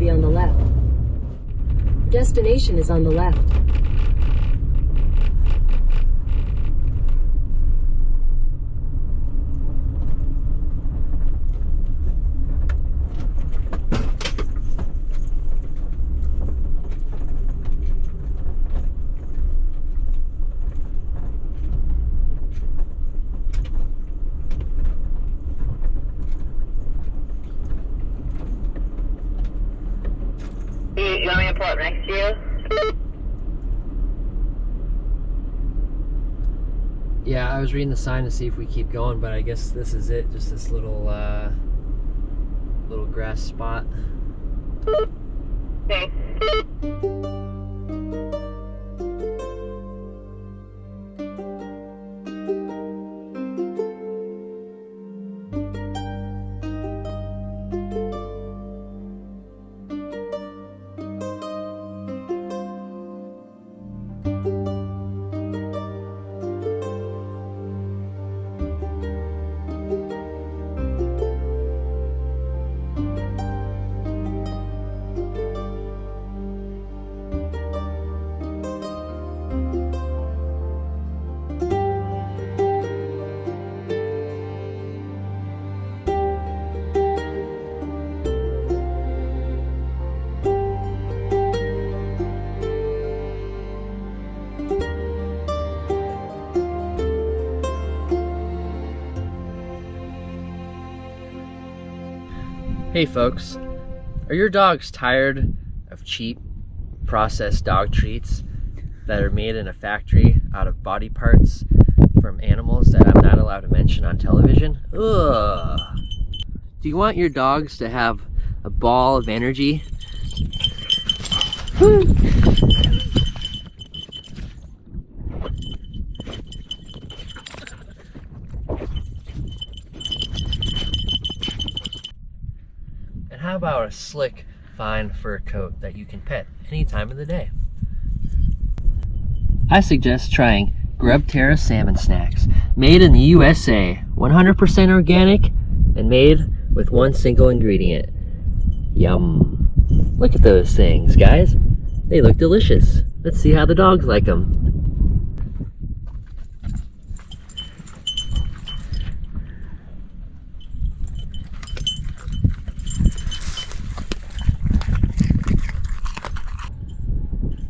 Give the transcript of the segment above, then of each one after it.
be on the left. Destination is on the left. You want me to pull up next to you? Yeah, I was reading the sign to see if we keep going, but I guess this is it. Just this little little grass spot. Okay. Hey folks, are your dogs tired of cheap processed dog treats that are made in a factory out of body parts from animals that I'm not allowed to mention on television? Ugh. Do you want your dogs to have a ball of energy? And how about a slick, fine fur coat that you can pet any time of the day? I suggest trying Grub Terra salmon snacks, made in the USA, 100% organic, and made with one single ingredient. Yum. Look at those things, guys. They look delicious. Let's see how the dogs like them.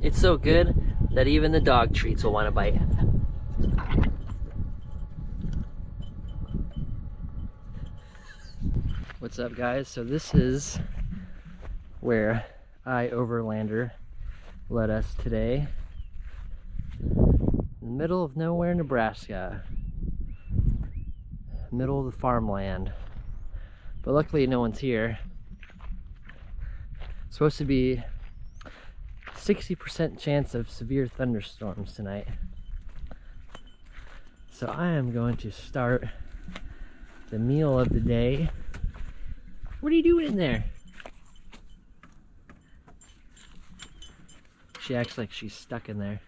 It's so good that even the dog treats will want to bite. What's up, guys? So this is where Overlander led us today. In the middle of nowhere, Nebraska. Middle of the farmland. But luckily no one's here. It's supposed to be 60% chance of severe thunderstorms tonight. So I am going to start the meal of the day. What are you doing in there? She acts like she's stuck in there.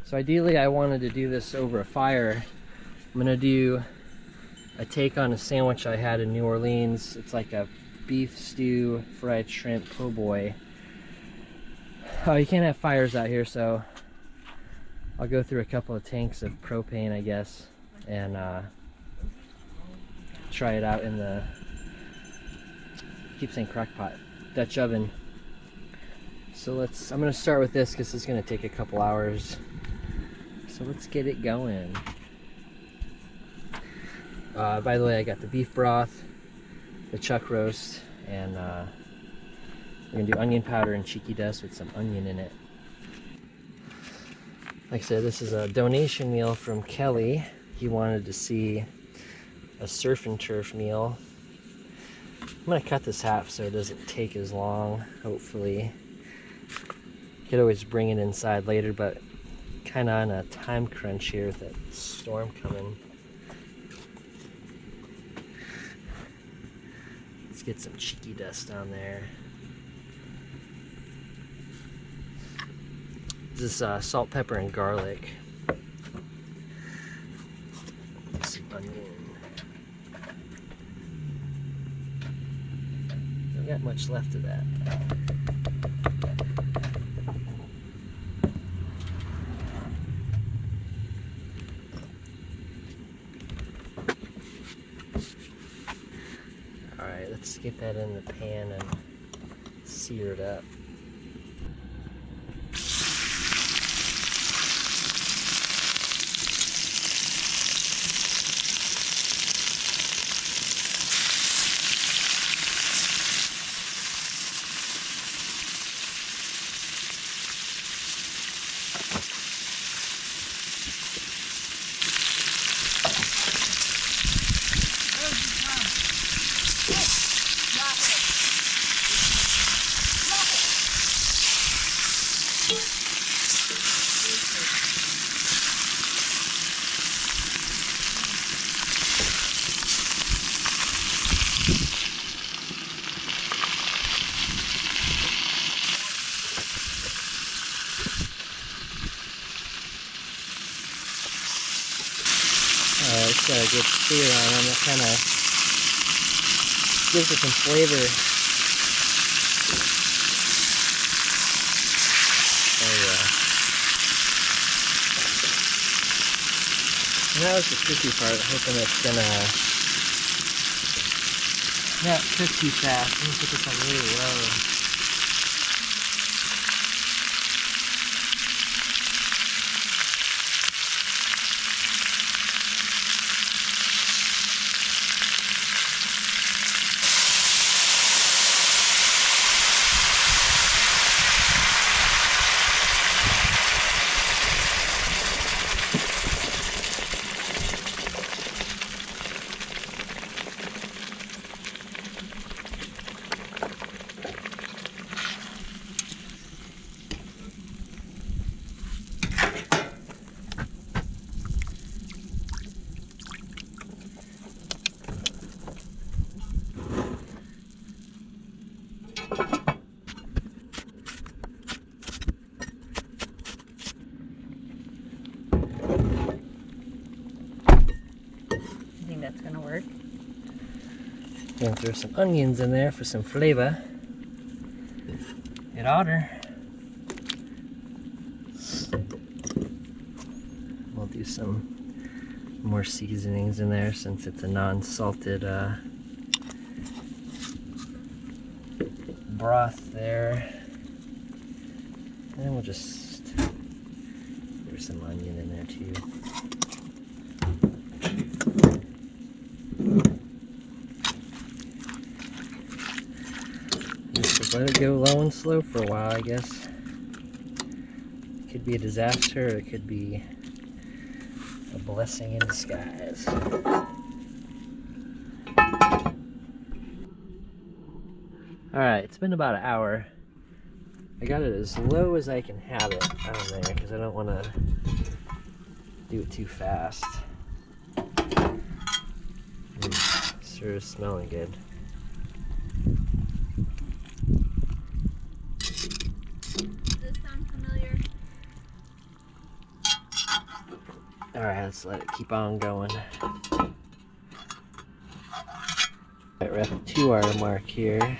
So ideally I wanted to do this over a fire. I'm gonna do a take on a sandwich I had in New Orleans. It's like a beef stew, fried shrimp, po' boy. Oh, you can't have fires out here, so I'll go through a couple of tanks of propane, I guess, and try it out in the, I keep saying crock pot, Dutch oven. So I'm gonna start with this because it's gonna take a couple hours. So let's get it going. By the way, I got the beef broth, the chuck roast, and we're gonna do onion powder and cheeky dust with some onion in it. Like I said, this is a donation meal from Kelly. He wanted to see a surf and turf meal. I'm gonna cut this half so it doesn't take as long, hopefully. You could always bring it inside later, but kind of on a time crunch here with that storm coming. Let's get some cheeky dust on there. This is salt, pepper, and garlic. Some onion. got much left of that. Alright, let's get that in the pan and sear it up. It's got a good sear on them. It kind of gives it some flavor. Oh yeah. And that was the tricky part, hoping it's gonna not cook too fast. I'm gonna put this on really low. That's gonna work. Gonna throw some onions in there for some flavor. It oughter. We'll do some more seasonings in there since it's a non-salted broth there. And then we'll just throw some onion in there too. Let it go low and slow for a while, I guess. It could be a disaster, or it could be a blessing in disguise. Alright, it's been about an hour. I got it as low as I can have it on there because I don't want to do it too fast. Sure is smelling good. Alright, let's let it keep on going. Alright, we're at the 2 hour mark here.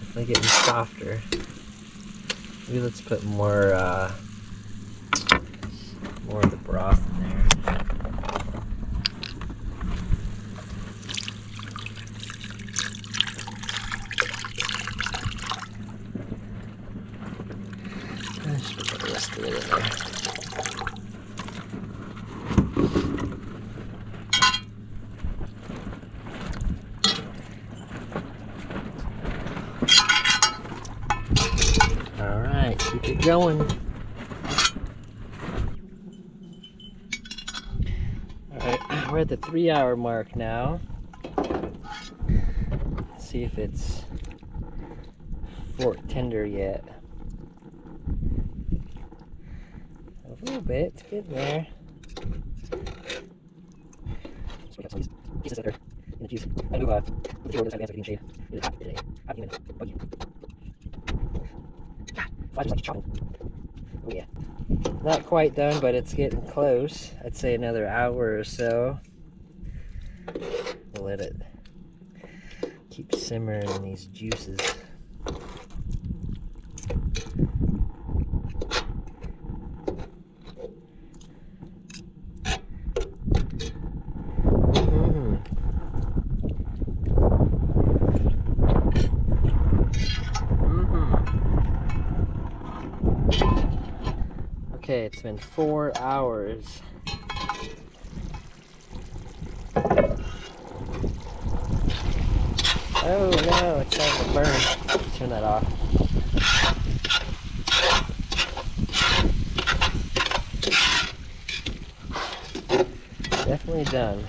Definitely getting softer. Maybe let's put more of the broth in there. Just put the rest of it in there. Alright, keep it going. Alright, we're at the 3 hour mark now. Let's see if it's fork tender yet. A little bit, it's getting there. So we have some of these pieces that are in the juice. I know the two this side of the answer shade. Really hot today. Hot even buggy. God, flies just like chopping. Oh yeah. Not quite done, but it's getting close. I'd say another hour or so. We'll let it keep simmering in these juices. Okay, it's been 4 hours. Oh no, it's starting to burn. Turn that off. Definitely done.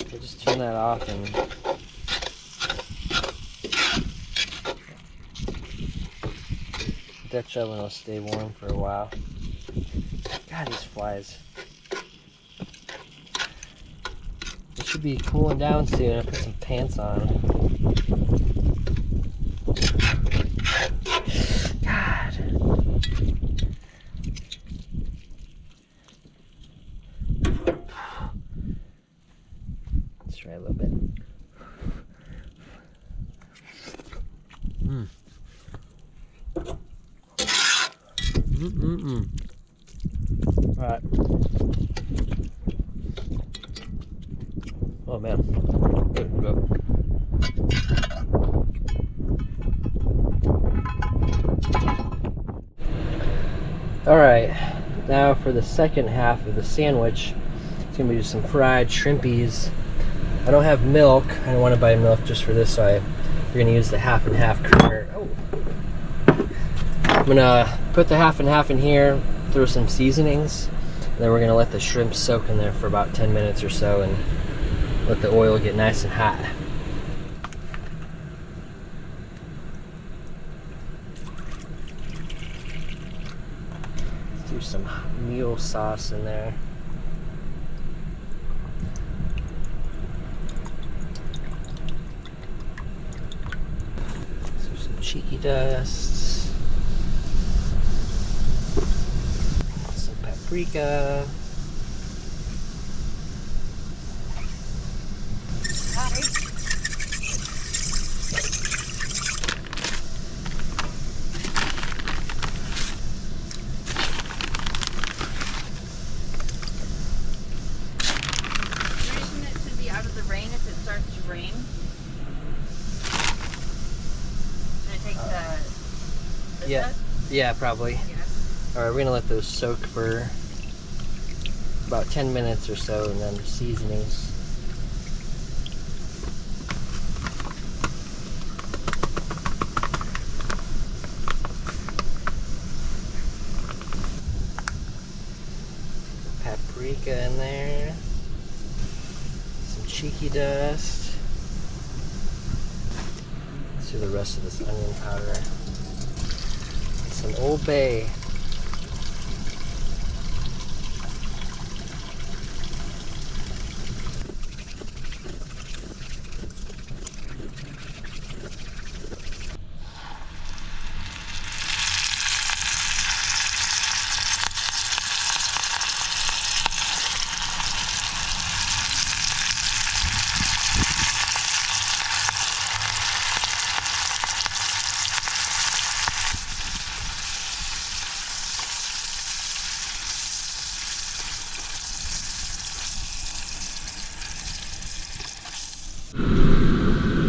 So just turn that off and Dutch oven will stay warm for a while. God, these flies. It should be cooling down soon. I'll put some pants on. God. Let's try a little bit. Alright. Oh man. Good. Alright, now for the second half of the sandwich, it's going to be just some fried shrimpies. I don't have milk. I don't want to buy milk just for this, so we're going to use the half and half creamer. Oh. I'm going to put the half and half in here, throw some seasonings, and then we're going to let the shrimp soak in there for about 10 minutes or so and let the oil get nice and hot. Let's do some mule sauce in there. So some cheeky dust. Some paprika. Yeah, probably. Yeah. Alright, we're gonna let those soak for about 10 minutes or so, and then seasonings. Paprika in there. Some cheeky dust. Let's do the rest of this onion powder. Some Old Bay.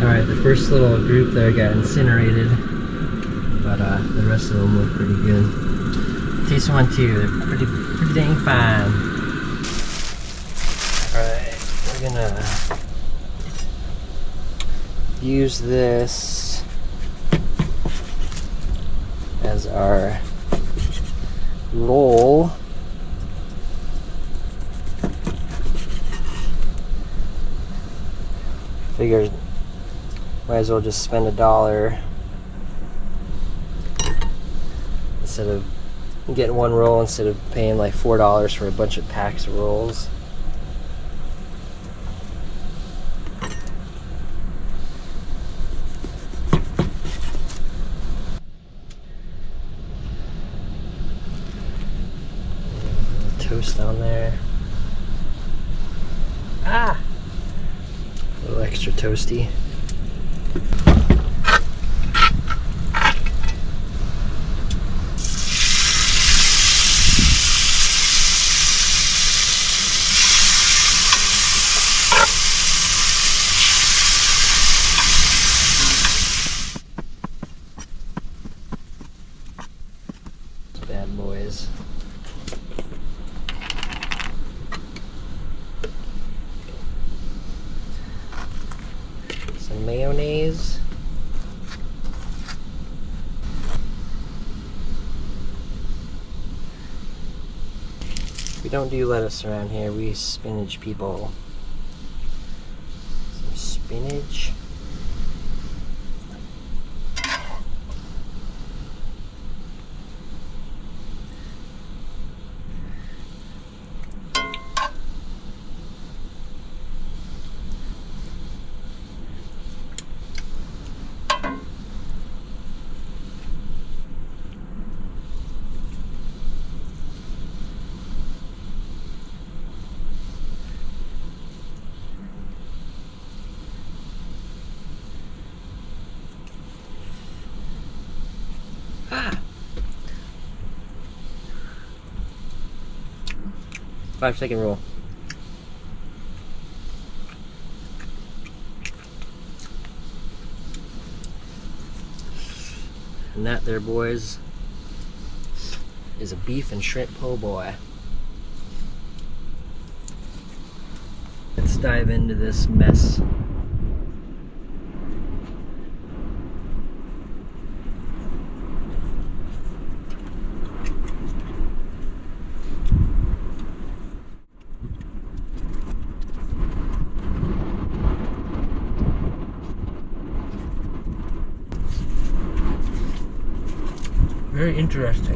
Alright, the first little group there got incinerated, but the rest of them look pretty good. Taste one too, they're pretty dang fine. Alright, we're gonna use this as our roll. Figured might as well just spend $1 instead of getting one roll instead of paying like $4 for a bunch of packs of rolls. toast on there. Ah! A little extra toasty. Bad boys. Some mayonnaise. We don't do lettuce around here, we spinach people. Some spinach. Ah. 5-second rule. And that there, boys, is a beef and shrimp po' boy. Let's dive into this mess. Very interesting.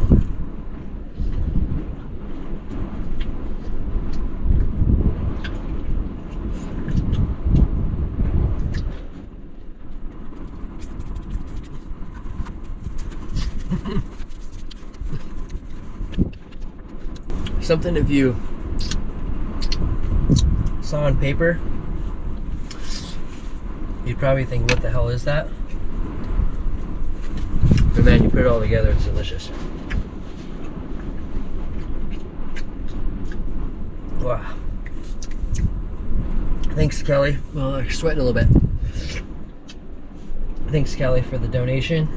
Something if you saw on paper, you'd probably think, what the hell is that? But man, you put it all together, it's delicious. Wow. Thanks, Kelly. Well, I'm sweating a little bit. Thanks, Kelly, for the donation.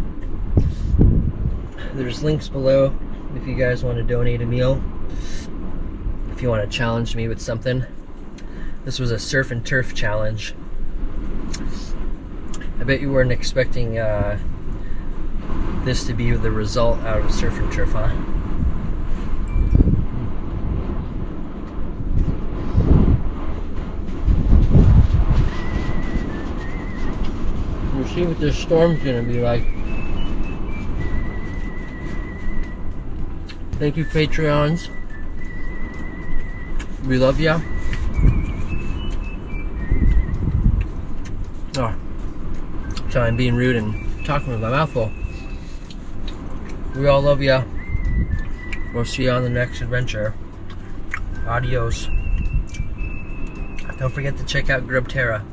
There's links below if you guys want to donate a meal. If you want to challenge me with something. This was a surf and turf challenge. I bet you weren't expecting this to be the result out of surf and turf, huh? We'll see what this storm's gonna be like. Thank you, Patreons. We love ya. Oh, sorry, I'm being rude and talking with my mouth full. We all love ya. We'll see you on the next adventure. Adios. Don't forget to check out Grubterra.